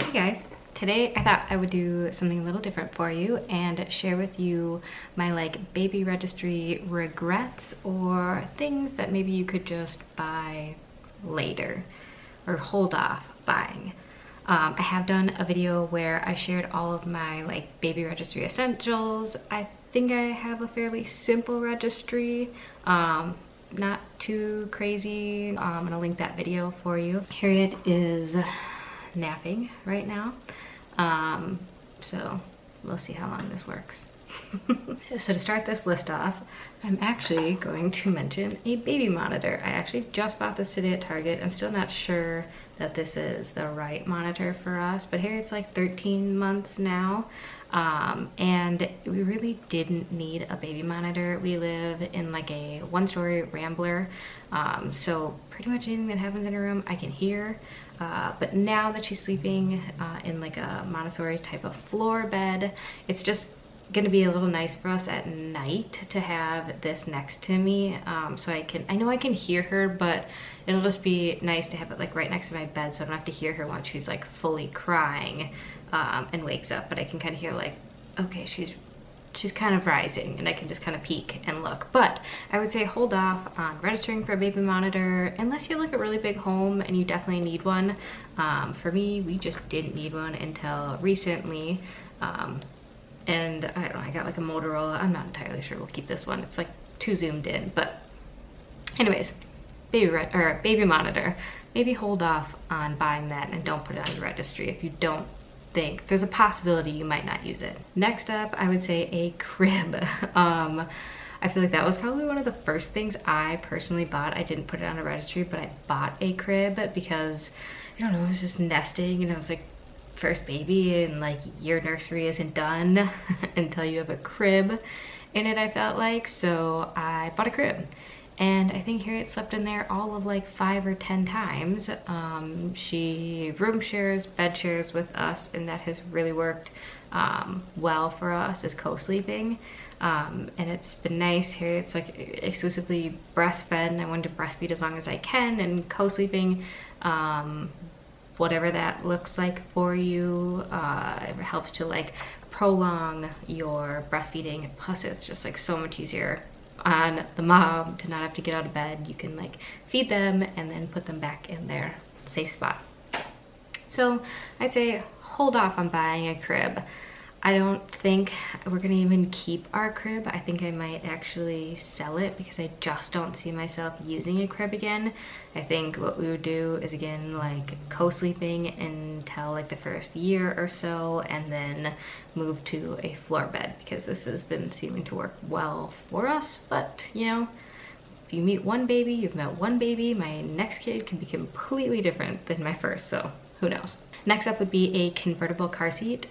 Hey guys, today I thought I would do something a little different for you and share with you my baby registry regrets or things that maybe you could just buy later or hold off buying. I have done a video where I shared all of my baby registry essentials. I think I have a fairly simple registry, not too crazy. I'm gonna link that video for you. Harriet is napping right now, so we'll see how long this works. So to start this list off, I'm actually going to mention a baby monitor. I actually just bought this today at Target. I'm still not sure that this is the right monitor for us, but here it's like 13 months now, and we really didn't need a baby monitor. We live in like a one-story rambler, so pretty much anything that happens in her room I can hear. But now that she's sleeping in like a Montessori type of floor bed, it's just gonna be a little nice for us at night to have this next to me, so I know I can hear her, but it'll just be nice to have it like right next to my bed, so I don't have to hear her once she's like fully crying and wakes up. But I can kind of hear like, okay, she's kind of rising, and I can just kind of peek and look. But I would say hold off on registering for a baby monitor unless you live a really big home and you definitely need one. For me, we just didn't need one until recently. And I don't know, I got like a Motorola. I'm not entirely sure we'll keep this one. It's like too zoomed in, but anyways, baby monitor. Maybe hold off on buying that and don't put it on your registry if you don't think there's a possibility you might not use it. Next up, I would say a crib. I feel like that was probably one of the first things I personally bought. I didn't put it on a registry, but I bought a crib because, I don't know, it was just nesting, and I was like, first baby, and like your nursery isn't done until you have a crib in it, I felt like. So I bought a crib, and I think Harriet slept in there all of like 5 or 10 times. She room shares, bed shares with us, and that has really worked well for us as co-sleeping, and it's been nice. Harriet's like exclusively breastfed, and I wanted to breastfeed as long as I can, and co-sleeping, whatever that looks like for you, it helps to like prolong your breastfeeding. Plus it's just like so much easier on the mom to not have to get out of bed. You can like feed them and then put them back in their safe spot. So I'd say hold off on buying a crib. I don't think we're gonna even keep our crib. I think I might actually sell it because I just don't see myself using a crib again. I think what we would do is, again, like co-sleeping until like the first year or so, and then move to a floor bed, because this has been seeming to work well for us. But you know, if you meet one baby, you've met one baby. My next kid can be completely different than my first, so who knows. Next up would be a convertible car seat.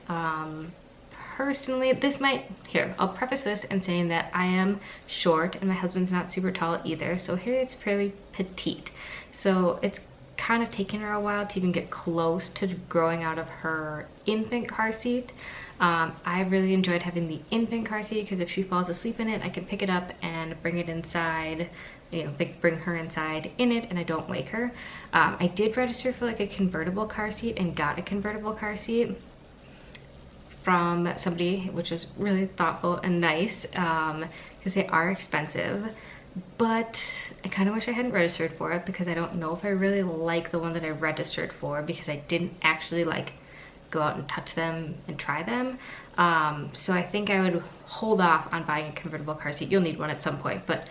Personally, I'll preface this in saying that I am short and my husband's not super tall either, so Harriet's fairly petite. So it's kind of taken her a while to even get close to growing out of her infant car seat. I really enjoyed having the infant car seat because if she falls asleep in it, I can pick it up and bring it inside, you know, bring her inside in it, and I don't wake her. I did register for like a convertible car seat and got a convertible car seat from somebody, which is really thoughtful and nice, because they are expensive. But I kind of wish I hadn't registered for it, because I don't know if I really like the one that I registered for, because I didn't actually like go out and touch them and try them. So I think I would hold off on buying a convertible car seat. You'll need one at some point, but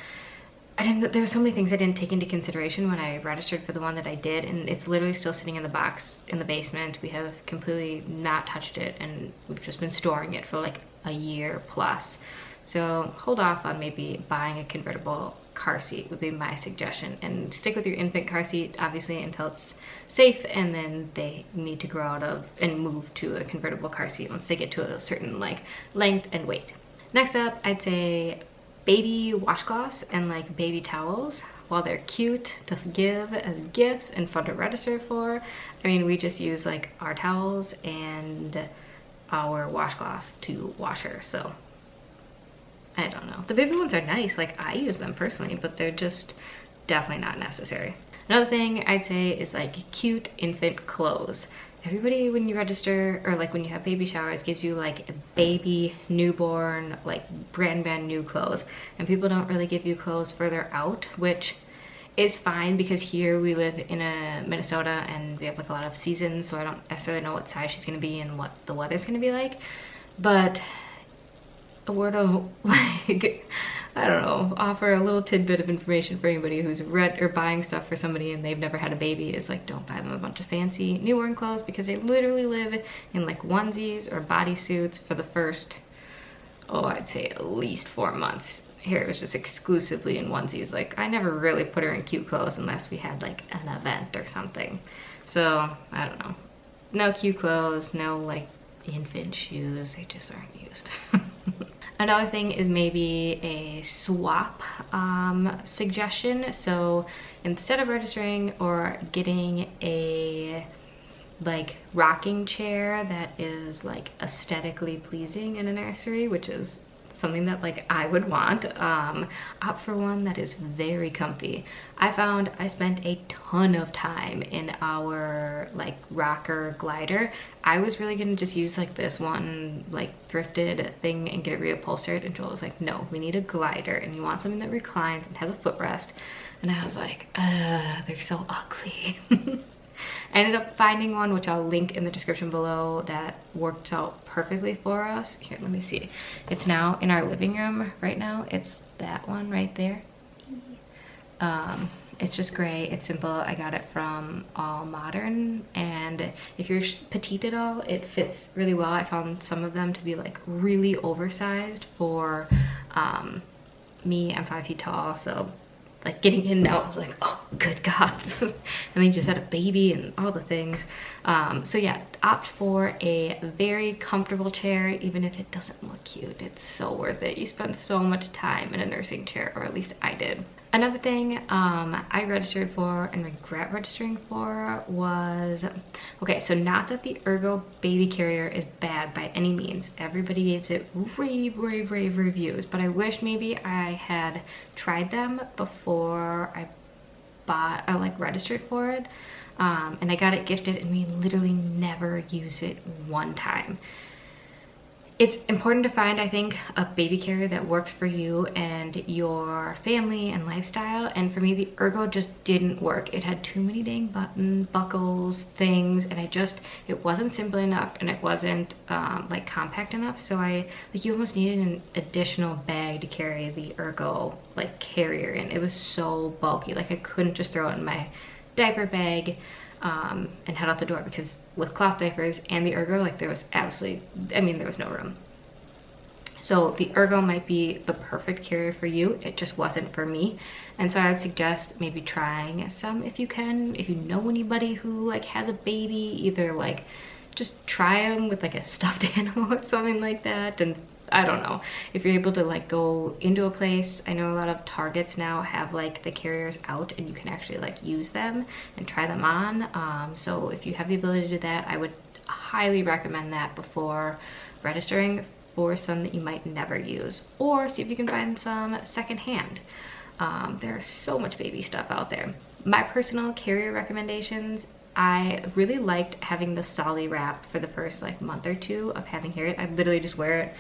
there were so many things I didn't take into consideration when I registered for the one that I did, and it's literally still sitting in the box in the basement. We have completely not touched it, and we've just been storing it for like a year plus. So hold off on maybe buying a convertible car seat would be my suggestion, and stick with your infant car seat obviously until it's safe, and then they need to grow out of and move to a convertible car seat once they get to a certain like length and weight. Next up, I'd say baby washcloths and like baby towels. While they're cute to give as gifts and fun to register for, I mean, we just use like our towels and our washcloths to wash her, so I don't know. The baby ones are nice, like I use them personally, but they're just definitely not necessary. Another thing I'd say is like cute infant clothes. everybody when you register or like when you have baby showers gives you like a baby, newborn, like brand new clothes, and people don't really give you clothes further out, which is fine because here we live in Minnesota and we have like a lot of seasons, so I don't necessarily know what size she's gonna be and what the weather's gonna be like. But a word of like, I don't know, offer a little tidbit of information for anybody who's read or buying stuff for somebody and they've never had a baby, is like, don't buy them a bunch of fancy newborn clothes because they literally live in like onesies or bodysuits for the first, oh, I'd say at least 4 months. Here it was just exclusively in onesies. Like, I never really put her in cute clothes unless we had like an event or something. So I don't know, no cute clothes, no like infant shoes, they just aren't used. Another thing is maybe a swap suggestion. So instead of registering or getting a like rocking chair that is like aesthetically pleasing in a nursery, which is something that like I would want, opt for one that is very comfy. I found I spent a ton of time in our like rocker glider. I was really gonna just use like this one like thrifted thing and get it reupholstered, and Joel was like, no, we need a glider and you want something that reclines and has a footrest. And I was like, they're so ugly. I ended up finding one, which I'll link in the description below, that worked out perfectly for us. Here, let me see. It's now in our living room right now. It's that one right there. It's just gray, it's simple. I got it from All Modern, and if you're petite at all, it fits really well. I found some of them to be like really oversized for me. I'm 5 feet tall, so like getting in now, I was like, oh, good God. And then you just had a baby and all the things. So yeah, opt for a very comfortable chair, even if it doesn't look cute. It's so worth it. You spend so much time in a nursing chair, or at least I did. Another thing I registered for and regret registering for was, okay, so not that the Ergo baby carrier is bad by any means. Everybody gives it rave reviews, but I wish maybe I had tried them before I bought or like registered for it. And I got it gifted and we literally never use it one time. It's important to find, I think, a baby carrier that works for you and your family and lifestyle. And for me, the Ergo just didn't work. It had too many dang buckles, things, and it wasn't simple enough, and it wasn't like compact enough. So you almost needed an additional bag to carry the Ergo like carrier in. It was so bulky. Like, I couldn't just throw it in my diaper bag and head out the door, because with cloth diapers and the Ergo, like, there was absolutely, I mean, there was no room. So the Ergo might be the perfect carrier for you. It just wasn't for me. And so I would suggest maybe trying some if you can. If you know anybody who like has a baby, either like just try them with like a stuffed animal or something like that. And I don't know, if you're able to like go into a place, I know a lot of Targets now have like the carriers out and you can actually like use them and try them on. So if you have the ability to do that, I would highly recommend that before registering for some that you might never use, or see if you can find some secondhand. There's so much baby stuff out there. My personal carrier recommendations, I really liked having the Solly wrap for the first like month or two of having Harriet. I'd literally just wear it.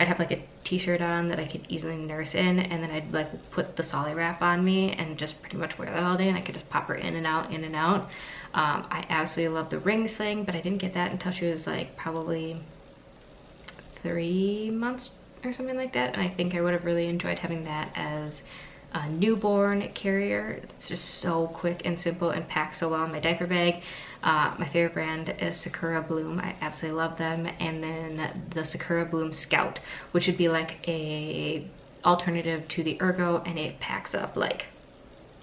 I'd have like a t-shirt on that I could easily nurse in, and then I'd like put the Solly wrap on me and just pretty much wear that all day, and I could just pop her in and out, in and out. I absolutely love the ring sling, but I didn't get that until she was like probably 3 months or something like that, and I think I would have really enjoyed having that as a newborn carrier. It's just so quick and simple and packs so well in my diaper bag. My favorite brand is Sakura Bloom. I absolutely love them. And then the Sakura Bloom Scout, which would be like a alternative to the Ergo, and it packs up like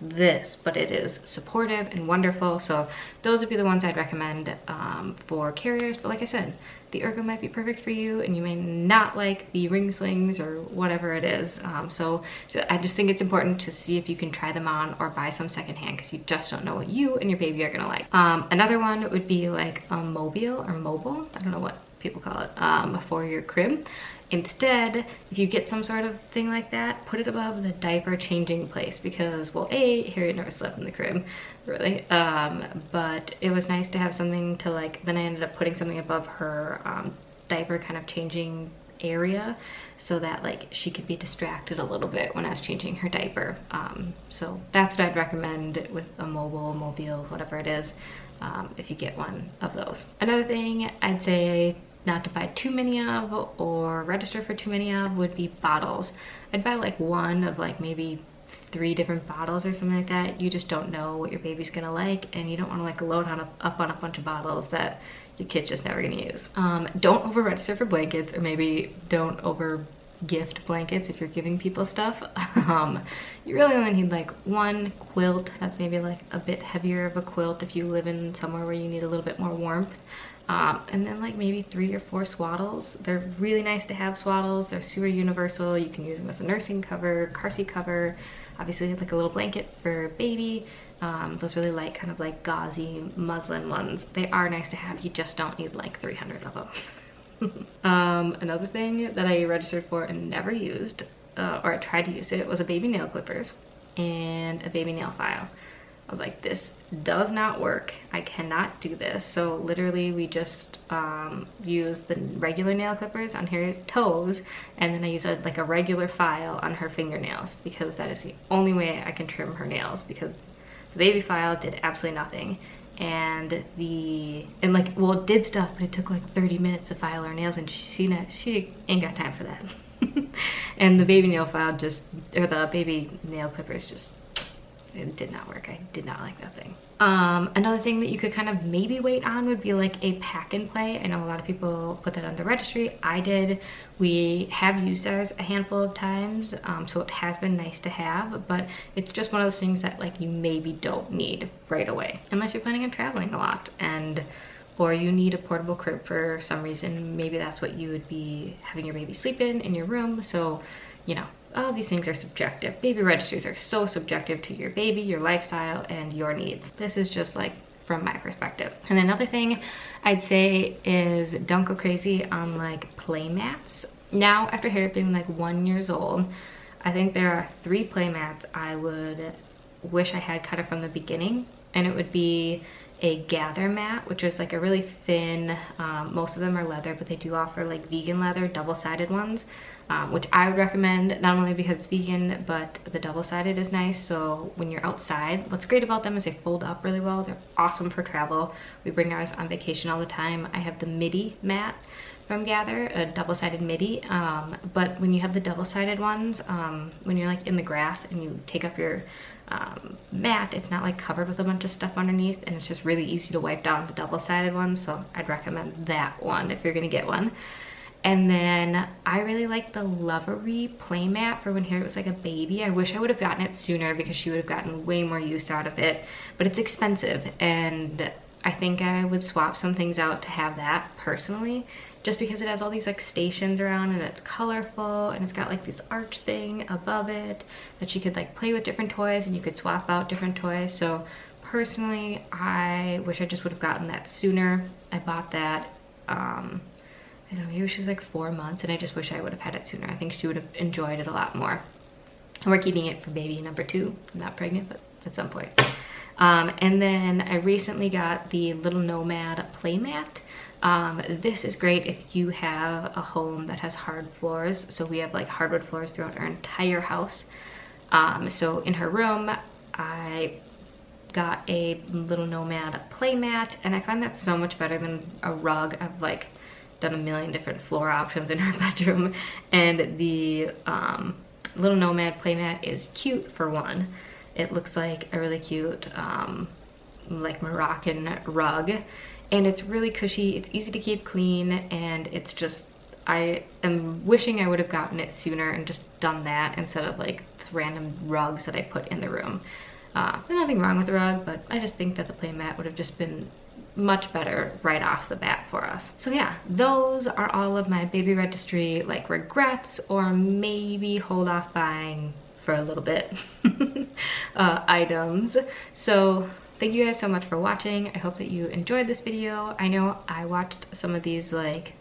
this, but it is supportive and wonderful. So those would be the ones I'd recommend for carriers. But like I said, the Ergo might be perfect for you, and you may not like the ring slings or whatever it is. So I just think it's important to see if you can try them on or buy some secondhand, because you just don't know what you and your baby are gonna like. Another one would be like a mobile. I don't know what people call it, for your crib. Instead, if you get some sort of thing like that, put it above the diaper changing place because, well, A, Harriet never slept in the crib, really, but it was nice to have something to like, then I ended up putting something above her diaper kind of changing area so that like she could be distracted a little bit when I was changing her diaper. So that's what I'd recommend with a mobile, whatever it is, if you get one of those. Another thing I'd say not to buy too many of or register for too many of would be bottles. I'd buy like one of like maybe 3 different bottles or something like that. You just don't know what your baby's gonna like, and you don't want to like load up on a bunch of bottles that your kid's just never gonna use. Don't over register for blankets, or maybe don't over gift blankets if you're giving people stuff. You really only need like 1 quilt. That's maybe like a bit heavier of a quilt if you live in somewhere where you need a little bit more warmth. And then like maybe 3 or 4 swaddles. They're really nice to have, swaddles. They're super universal. You can use them as a nursing cover, car seat cover, obviously like a little blanket for baby. Those really light kind of like gauzy muslin ones. They are nice to have. You just don't need like 300 of them. Another thing that I registered for and never used, or I tried to use it, was a baby nail clippers and a baby nail file. I was like, this does not work. I cannot do this. So literally we just use the regular nail clippers on her toes, and then I use like a regular file on her fingernails because that is the only way I can trim her nails, because the baby file did absolutely nothing. And like, well, it did stuff, but it took like 30 minutes to file her nails, and she ain't got time for that. And the baby nail file or the baby nail clippers it did not work. I did not like that thing. Another thing that you could kind of maybe wait on would be like a pack and play. I know a lot of people put that on the registry. I did. We have used ours a handful of times, so it has been nice to have, but it's just one of those things that like you maybe don't need right away unless you're planning on traveling a lot, or you need a portable crib for some reason. Maybe that's what you would be having your baby sleep in your room. So, you know, all these things are subjective. Baby registries are so subjective to your baby, your lifestyle, and your needs. This is just like from my perspective. And another thing I'd say is don't go crazy on like playmats. Now, after Harriet being like 1 year old, I think there are 3 playmats I would wish I had kind of from the beginning, and it would be a Gathre Mat, which is like a really thin, most of them are leather, but they do offer like vegan leather, double-sided ones, which I would recommend, not only because it's vegan, but the double-sided is nice. So when you're outside, what's great about them is they fold up really well. They're awesome for travel. We bring ours on vacation all the time. I have the midi mat from Gathre, a double-sided midi, but when you have the double-sided ones, when you're like in the grass and you take up your mat, it's not like covered with a bunch of stuff underneath, and it's just really easy to wipe down the double-sided ones. So I'd recommend that one if you're gonna get one. And then I really like the Lovery Playmat for when Harriet was like a baby. I wish I would have gotten it sooner because she would have gotten way more use out of it, but it's expensive, and I think I would swap some things out to have that personally, just because it has all these like stations around, and it's colorful, and it's got like this arch thing above it that she could like play with different toys, and you could swap out different toys. So personally, I wish I just would have gotten that sooner. I bought that, I don't know, maybe she was like 4 months, and I just wish I would have had it sooner. I think she would have enjoyed it a lot more. And we're keeping it for baby number 2. I'm not pregnant, but at some point. And then I recently got the little Nomad Playmat. This is great if you have a home that has hard floors. So we have like hardwood floors throughout our entire house. So in her room, I got a little Nomad Playmat, and I find that so much better than a rug. I've like done a million different floor options in her bedroom, and the little Nomad Playmat is cute for one. It looks like a really cute like Moroccan rug, and it's really cushy, it's easy to keep clean, and it's just, I am wishing I would have gotten it sooner and just done that instead of like random rugs that I put in the room. There's nothing wrong with the rug, but I just think that the Playmat would have just been much better right off the bat for us. So yeah, those are all of my baby registry like regrets, or maybe hold off buying for a little bit items. So thank you guys so much for watching. I hope that you enjoyed this video. I know I watched some of these like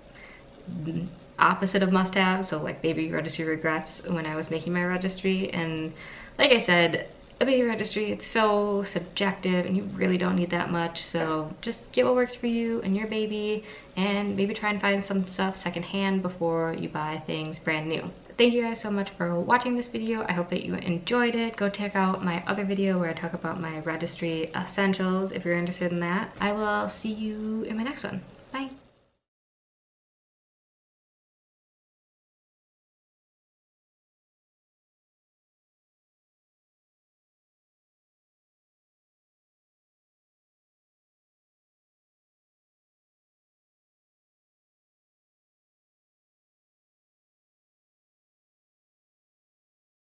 opposite of must-have, so like baby registry regrets when I was making my registry. And like I said, a baby registry, it's so subjective and you really don't need that much, so just get what works for you and your baby, and maybe try and find some stuff secondhand before you buy things brand new. Thank you guys so much for watching this video. I hope that you enjoyed it. Go check out my other video where I talk about my registry essentials if you're interested in that. I will see you in my next one.